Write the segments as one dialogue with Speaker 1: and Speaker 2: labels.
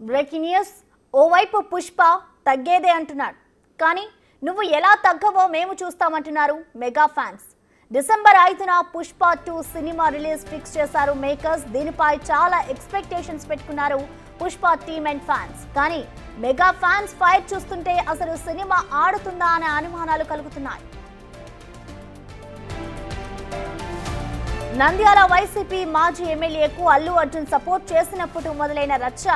Speaker 1: Breaking news. ఓవైపు పుష్ప తగ్గేదే అంటున్నాడు, కానీ నువ్వు ఎలా తగ్గవో మేము చూస్తామంటున్నారు మెగా ఫ్యాన్స్. డిసెంబర్ 5న పుష్ప 2 సినిమా రిలీజ్ ఫిక్స్ చేశారు మేకర్స్. దీనిపై చాలా ఎక్స్పెక్టేషన్స్ పెట్టుకున్నారు పుష్ప టీమ్ అండ్ ఫ్యాన్స్. కానీ మెగా ఫ్యాన్స్ ఫైర్ చూస్తుంటే అసలు సినిమా ఆడుతుందా అనే అనుమానాలు కలుగుతున్నాయి. నంద్యాల వైసీపీ మాజీ ఎమ్మెల్యేకు అల్లు అర్జున్ సపోర్ట్ చేసినప్పుడు మొదలైన రచ్చ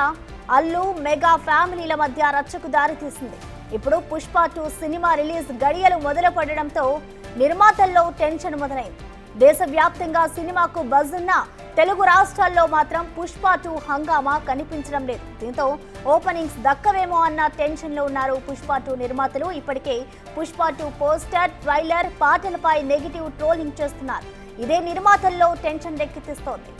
Speaker 1: అల్లు మెగా ఫ్యామిలీల మధ్య రచ్చకు దారితీసింది. ఇప్పుడు పుష్ప 2 సినిమా రిలీజ్ గడియలు మొదలు పడడంతో నిర్మాతల్లో టెన్షన్ మొదలైంది. దేశవ్యాప్తంగా సినిమాకు బజ్ ఉన్న తెలుగు రాష్ట్రాల్లో మాత్రం పుష్ప 2 హంగామా కనిపించడం లేదు. దీంతో ఓపెనింగ్స్ దక్కవేమో అన్న టెన్షన్ లో ఉన్నారు పుష్ప 2 నిర్మాతలు. ఇప్పటికే పుష్ప 2 పోస్టర్, ట్రైలర్, పాటలపై నెగిటివ్ ట్రోలింగ్ చేస్తున్నారు. ఇదే నిర్మాతల్లో టెన్షన్ రేకెత్తిస్తోంది.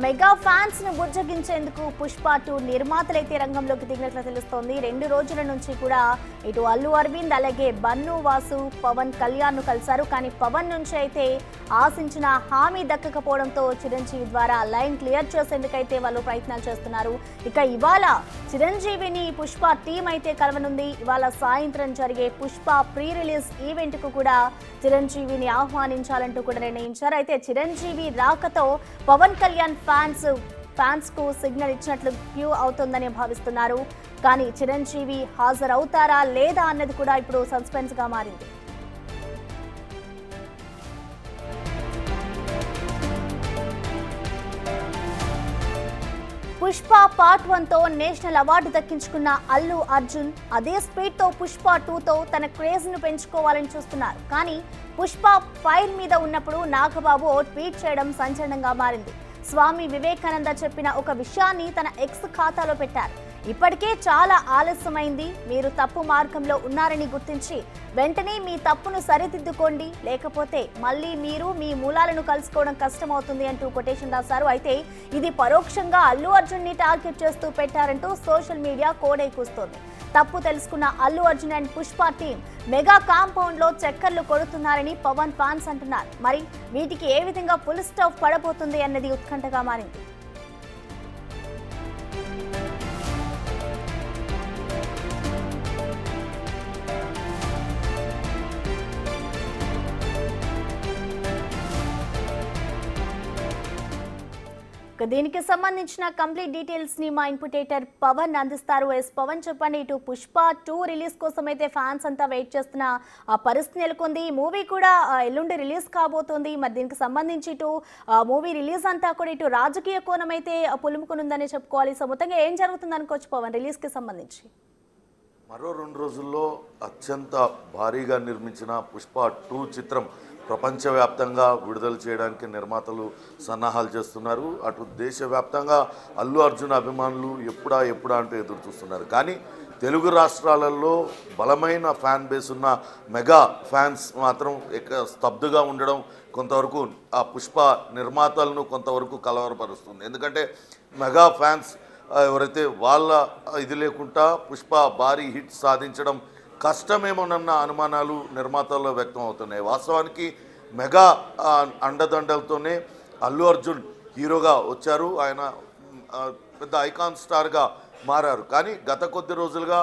Speaker 1: మెగా ఫ్యాన్స్ ను బుజ్జగించేందుకు పుష్ప 2 నిర్మాతలైతే రంగంలోకి దిగినట్లు తెలుస్తోంది. 2 రోజుల నుంచి కూడా ఇటు అల్లు అరవింద్ అలాగే బన్ను వాసు పవన్ కళ్యాణ్ ను కలిశారు. కానీ పవన్ నుంచి అయితే ఆశించిన హామీ దక్కకపోవడంతో చిరంజీవి ద్వారా లైన్ క్లియర్ చేసేందుకైతే వాళ్ళు ప్రయత్నాలు చేస్తున్నారు. ఇక ఇవాళ చిరంజీవిని పుష్ప టీం అయితే కలవనుంది. ఇవాళ సాయంత్రం జరిగే పుష్ప ప్రీ రిలీజ్ ఈవెంట్ కు కూడా చిరంజీవిని ఆహ్వానించాలంటూ కూడా నిర్ణయించారు. అయితే చిరంజీవి రాకతో పవన్ కళ్యాణ్ ఫ్యాన్స్ కు సిగ్నల్ ఇచ్చినట్లు క్యూ అవుతుందని భావిస్తున్నారు. కానీ చిరంజీవి హాజరవుతారా లేదా అన్నది కూడా ఇప్పుడు సస్పెన్స్ గా మారింది. పుష్ప పార్ట్ 1తో నేషనల్ అవార్డు దక్కించుకున్న అల్లు అర్జున్ అదే స్పీడ్ తో పుష్ప 2తో తన క్రేజ్ ను పెంచుకోవాలని చూస్తున్నారు. కానీ పుష్ప ఫైర్ మీద ఉన్నప్పుడు నాగబాబు ఓ ట్వీట్ చేయడం సంచలనంగా మారింది. స్వామి వివేకానంద చెప్పిన ఒక విషయాన్ని తన ఎక్స్ ఖాతాలో పెట్టారు. ఇప్పటికే చాలా ఆలస్యమైంది, మీరు తప్పు మార్గంలో ఉన్నారని గుర్తించి వెంటనే మీ తప్పును సరిదిద్దుకోండి, లేకపోతే మళ్ళీ మీరు మీ మూలాలను కలుసుకోవడం కష్టమవుతుంది అంటూ కొటేషన్ రాశారు. అయితే ఇది పరోక్షంగా అల్లు అర్జున్ ని టార్గెట్ చేస్తూ పెట్టారంటూ సోషల్ మీడియా కోడై కూస్తోంది. తప్పు తెలుసుకున్న Allu Arjun and Pushpa team mega compound లో చక్కర్లు కొడుతున్నారని పవన్ ఫ్యాన్స్ అంటున్నారు. మరి వీటికి ఏ విధంగా ఫుల్ స్టాప్ పడబోతుంది అన్నది ఉత్కంఠగా మారింది. దీనికి సంబంధించిన కంప్లీట్ డీటెయిల్స్ ని మా ఇన్పుటేటర్ పవన్ అందిస్తారు. పవన్ చెప్పండి, ఇటు పుష్ప 2 రిలీజ్ కోసం అయితే ఫ్యాన్స్ అంతా వెయిట్ చేస్తున్న పరిస్థితి నెలకొంది. మూవీ కూడా ఎల్లుండి రిలీజ్ కాబోతోంది. మరి దీనికి సంబంధించి ఇటు మూవీ రిలీజ్ అంతా కూడా ఇటు రాజకీయ కోణం అయితే పులుముకునుందని చెప్పుకోవాలి. సో మొత్తంగా ఏం జరుగుతుంది అనుకోవచ్చు పవన్ రిలీజ్ కి సంబంధించి?
Speaker 2: మరో 2 రోజుల్లో అత్యంత భారీగా నిర్మించిన పుష్ప 2 చిత్రం ప్రపంచవ్యాప్తంగా విడుదల చేయడానికి నిర్మాతలు సన్నాహాలు చేస్తున్నారు. అటు దేశవ్యాప్తంగా అల్లు అర్జున్ అభిమానులు ఎప్పుడా అంటూ ఎదురు చూస్తున్నారు. కానీ తెలుగు రాష్ట్రాలలో బలమైన ఫ్యాన్ బేస్ ఉన్న మెగా ఫ్యాన్స్ మాత్రం స్తబ్దుగా ఉండడం కొంతవరకు ఆ పుష్ప నిర్మాతలను కొంతవరకు కలవరపరుస్తుంది. ఎందుకంటే మెగా ఫ్యాన్స్ ఎవరైతే వాళ్ళ ఇది లేకుండా పుష్ప భారీ హిట్ సాధించడం కష్టమేమోనన్న అనుమానాలు నిర్మాతల్లో వ్యక్తం అవుతున్నాయి. వాస్తవానికి మెగా అండదండలతోనే అల్లు అర్జున్ హీరోగా వచ్చారు. ఆయన పెద్ద ఐకాన్ స్టార్గా మారారు. కానీ గత కొద్ది రోజులుగా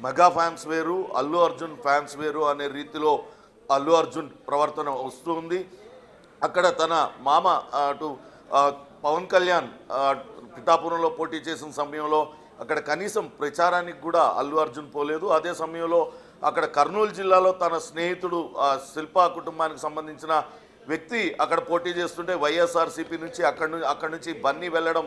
Speaker 2: మెగా ఫ్యాన్స్ వేరు, అల్లు అర్జున్ ఫ్యాన్స్ వేరు అనే రీతిలో అల్లు అర్జున్ ప్రవర్తన వస్తుంది. అక్కడ తన మామ అటు పవన్ కళ్యాణ్ పిఠాపురంలో పోటీ చేసిన సమయంలో అక్కడ కనీసం ప్రచారానికి కూడా అల్లు అర్జున్ పోలేదు. అదే సమయంలో అక్కడ కర్నూలు జిల్లాలో తన స్నేహితుడు శిల్పా కుటుంబానికి సంబంధించిన వ్యక్తి అక్కడ పోటీ చేస్తుంటే వైఎస్ఆర్సీపీ నుంచి అక్కడి నుంచి బన్నీ వెళ్ళడం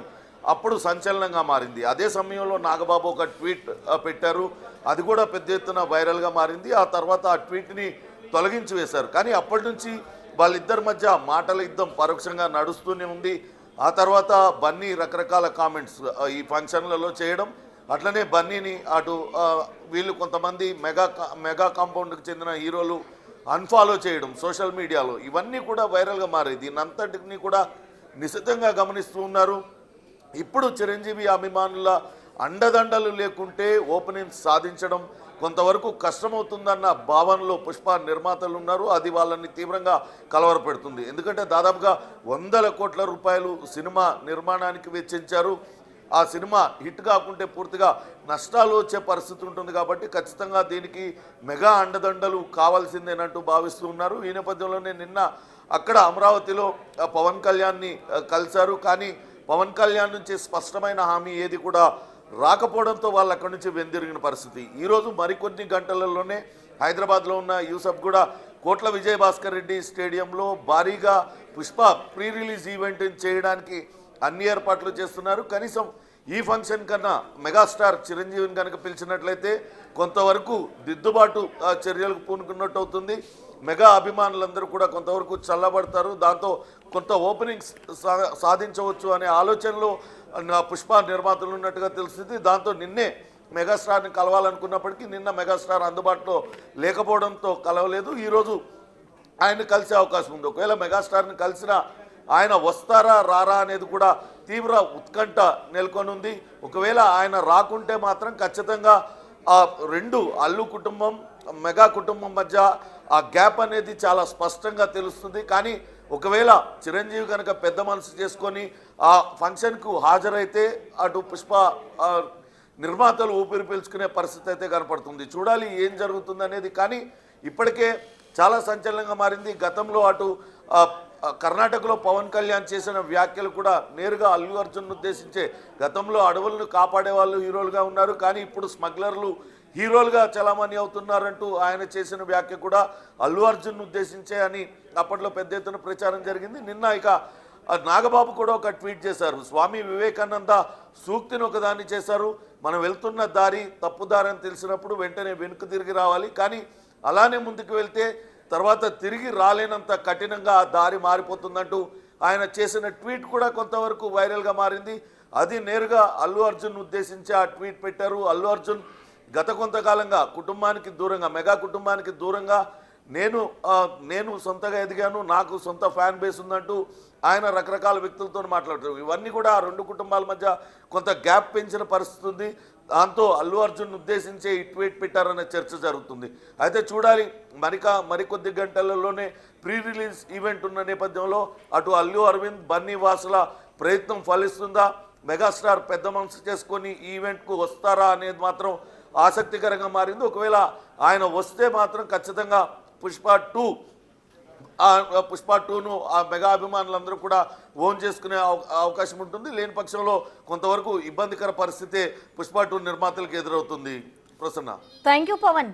Speaker 2: అప్పుడు సంచలనంగా మారింది. అదే సమయంలో నాగబాబు ఒక ట్వీట్ పెట్టారు. అది కూడా పెద్ద ఎత్తున వైరల్గా మారింది. ఆ తర్వాత ఆ ట్వీట్ని తొలగించి వేశారు. కానీ అప్పటి నుంచి వాళ్ళిద్దరి మధ్య మాటల యుద్ధం పరోక్షంగా నడుస్తూనే ఉంది. ఆ తర్వాత బన్నీ రకరకాల కామెంట్స్ ఈ ఫంక్షన్లలో చేయడం, అట్లనే బన్నీని అటు వీళ్ళు కొంతమంది మెగా కాంపౌండ్కి చెందిన హీరోలు అన్ఫాలో చేయడం సోషల్ మీడియాలో, ఇవన్నీ కూడా వైరల్గా మారాయి. దీనంతటిని కూడా నిశితంగా గమనిస్తూ ఉన్నారు. ఇప్పుడు చిరంజీవి అభిమానుల అండదండలు లేకుంటే ఓపెనింగ్ సాధించడం కొంతవరకు కష్టమవుతుందన్న భావనలో పుష్ప నిర్మాతలు ఉన్నారు. అది వాళ్ళని తీవ్రంగా కలవరపెడుతుంది. ఎందుకంటే దాదాపుగా 100 కోట్ల రూపాయలు సినిమా నిర్మాణానికి వెచ్చించారు. ఆ సినిమా హిట్ కాకుంటే పూర్తిగా నష్టాలు వచ్చే పరిస్థితి ఉంటుంది. కాబట్టి ఖచ్చితంగా దీనికి మెగా అండదండలు కావాల్సిందేనంటూ భావిస్తూ ఉన్నారు. ఈ నేపథ్యంలోనే నిన్న అక్కడ అమరావతిలో పవన్ కళ్యాణ్ని కలిశారు. కానీ పవన్ కళ్యాణ్ నుంచి స్పష్టమైన హామీ ఏది కూడా రాకపోవడంతో వాళ్ళు అక్కడి నుంచి వెందిరిగిన పరిస్థితి. ఈరోజు మరికొన్ని గంటలలోనే హైదరాబాద్లో ఉన్న యూసఫ్ కూడా కోట్ల విజయభాస్కర్ రెడ్డి స్టేడియంలో భారీగా పుష్ప ప్రీ రిలీజ్ ఈవెంట్ చేయడానికి అన్ని ఏర్పాట్లు చేస్తున్నారు. కనీసం ఈ ఫంక్షన్ కన్నా మెగాస్టార్ చిరంజీవిని కనుక పిలిచినట్లయితే కొంతవరకు దిద్దుబాటు చర్యలకు పూనుకున్నట్టు అవుతుంది. మెగా అభిమానులందరూ కూడా కొంతవరకు చల్లబడతారు. దాంతో కొంత ఓపెనింగ్స్ సాధించవచ్చు అనే ఆలోచనలో పుష్ప నిర్మాతలు ఉన్నట్టుగా తెలుస్తుంది. దాంతో నిన్నే మెగాస్టార్ని కలవాలనుకున్నప్పటికీ నిన్న మెగాస్టార్ అందుబాటులో లేకపోవడంతో కలవలేదు. ఈరోజు ఆయన కలిసే అవకాశం ఉంది. ఒకవేళ మెగాస్టార్ని కలిసినా ఆయన వస్తారా రారా అనేది కూడా తీవ్ర ఉత్కంఠ నెలకొనుంది. ఒకవేళ ఆయన రాకుంటే మాత్రం ఖచ్చితంగా ఆ రెండు అల్లు కుటుంబం మెగా కుటుంబం మధ్య ఆ గ్యాప్ అనేది చాలా స్పష్టంగా తెలుస్తుంది. కానీ ఒకవేళ చిరంజీవి కనుక పెద్ద మనసు చేసుకొని ఆ ఫంక్షన్కు హాజరైతే అటు పుష్ప నిర్మాతలు ఊపిరి పీల్చుకునే పరిస్థితి అయితే కనపడుతుంది. చూడాలి ఏం జరుగుతుంది అనేది. కానీ ఇప్పటికే చాలా సంచలనంగా మారింది. గతంలో అటు కర్ణాటకలో పవన్ కళ్యాణ్ చేసిన వ్యాఖ్యలు కూడా నేరుగా అల్లు అర్జున్ ఉద్దేశించే, గతంలో అడవులను కాపాడే వాళ్ళు హీరోలుగా ఉన్నారు కానీ ఇప్పుడు స్మగ్లర్లు హీరోలుగా చలామణి అవుతున్నారంటూ ఆయన చేసిన వ్యాఖ్య కూడా అల్లు అర్జున్ ఉద్దేశించే అని అప్పట్లో పెద్ద ఎత్తున ప్రచారం జరిగింది. నిన్న ఇక నాగబాబు కూడా ఒక ట్వీట్ చేశారు. స్వామి వివేకానంద సూక్తిని ఒకదాన్ని చేశారు. మనం వెళ్తున్న దారి తప్పుదారి అని తెలిసినప్పుడు వెంటనే వెనుక తిరిగి రావాలి, కానీ అలానే ముందుకు వెళ్తే తర్వాత తిరిగి రాలేనంత కఠినంగా ఆ దారి మారిపోతుందంటూ ఆయన చేసిన ట్వీట్ కూడా కొంతవరకు వైరల్గా మారింది. అది నేరుగా అల్లు అర్జున్ ఉద్దేశించి ఆ ట్వీట్ పెట్టారు. అల్లు అర్జున్ గత కొంతకాలంగా కుటుంబానికి దూరంగా, మెగా కుటుంబానికి దూరంగా నేను సొంతగా ఎదిగాను, నాకు సొంత ఫ్యాన్ బేస్ ఉందంటూ ఆయన రకరకాల వ్యక్తులతో మాట్లాడుతారు. ఇవన్నీ కూడా ఆ రెండు కుటుంబాల మధ్య కొంత గ్యాప్ పెంచిన పరిస్థితి ఉంది. దాంతో అల్లు అర్జున్ ఉద్దేశించే ఈ ట్వీట్ పెట్టారనే చర్చ జరుగుతుంది. అయితే చూడాలి, మరికొద్ది గంటలలోనే ప్రీ రిలీజ్ ఈవెంట్ ఉన్న నేపథ్యంలో అటు అల్లు అరవింద్ బన్నీ వాసుల ప్రయత్నం ఫలిస్తుందా, మెగాస్టార్ పెద్ద మనసు చేసుకొని ఈ ఈవెంట్కు వస్తారా అనేది మాత్రం ఆసక్తికరంగా మారింది. ఒకవేళ ఆయన వస్తే మాత్రం ఖచ్చితంగా పుష్ప 2ను ఆ మెగా అభిమానులందరూ కూడా ఓన్ చేసుకునే అవకాశం ఉంటుంది. లేని పక్షంలో కొంతవరకు ఇబ్బందికర పరిస్థితే పుష్ప 2 నిర్మాతలకు ఎదురవుతుంది. Prasanna,
Speaker 1: thank you Pawan.